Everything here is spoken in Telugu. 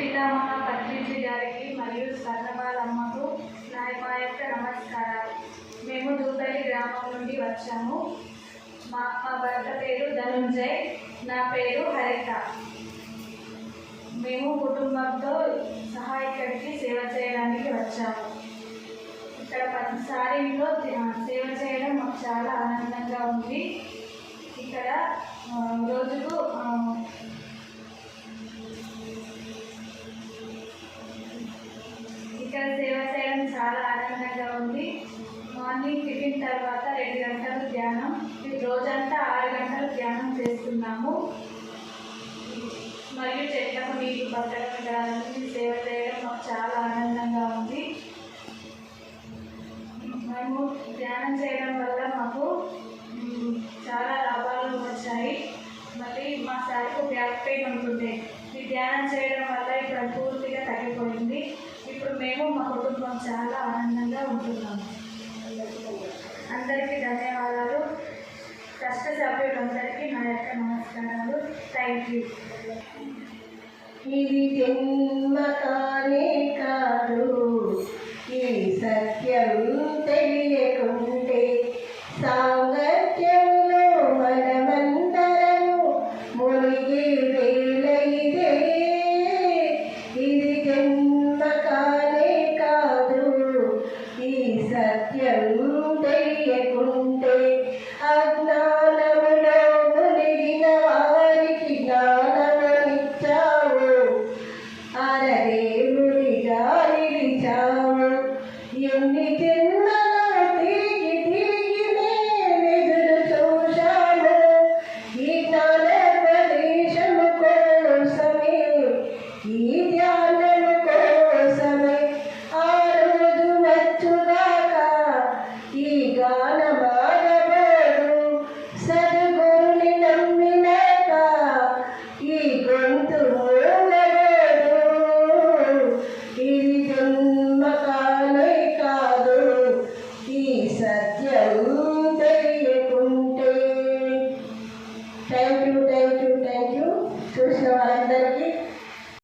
పితామహ పత్రిజీ గారికి మరియు స్వర్ణబాలమ్మకు మా యొక్క నమస్కారాలు. మేము దూపల్లి గ్రామం నుండి వచ్చాము. మా భర్త పేరు ధనుంజయ్, నా పేరు హరిత. మేము కుటుంబంతో సహా ఇక్కడికి సేవ చేయడానికి వచ్చాము. ఇక్కడ ప్రతిసారిలో సేవ చేయడం మాకు చాలా ఆనందంగా ఉంది. ఇక్కడ రోజుకు సేవ చేయడం చాలా ఆనందంగా ఉంది. మార్నింగ్ టిఫిన్ తర్వాత 2 గంటలు ధ్యానం, రోజంతా 6 గంటలు ధ్యానం చేస్తున్నాము. మరియు చెట్లకు నీళ్లు పట్టడం, సేవ చేయడం మాకు చాలా ఆనందంగా ఉంది. మేము ధ్యానం చేయడం వల్ల మాకు చాలా లాభాలు వచ్చాయి. మళ్ళీ మా సార్కు బ్యాక్ పెయిన్ ఉంటుంది. ఈ ధ్యానం చేయడం వల్ల ఇప్పుడు పూర్తిగా తగ్గిపోయింది. ఇప్పుడు మేము మా కుటుంబం చాలా ఆనందంగా ఉంటున్నాము. అందరికీ ధన్యవాదాలు. ట్రస్ట్ సభ్యులందరికీ నా యొక్క నమస్కారాలు. Thank you. ఇది జన్మ కానే కాదు, ఈ సత్యం తెలియకుంటే సాంగత్యంలో మనమందరము మునిగి వేలైదే. ఇది జన్మ కానే కాదు, ఈ సత్యం తెలియకుంటే అజ్ఞానములో మునిగిన వారికి జ్ఞానమనిచ్చావు, అరదేవుడిగా నిలిచావు. ఎన్ని జన్మలో తిరిగి తిరిగి మేమెదురు చూశాము, ఈ జ్ఞాన ప్రదేశము కోసమే, ఈ ధ్యానము కోసమే. ఆ రోజు వచ్చుగాక ఈ గానమాడబోడు, సద్గురుని నమ్మినాక ఈ గొంతు మూడబోడు. ఇది జన్మ కానే కాదు, ఈ సత్యం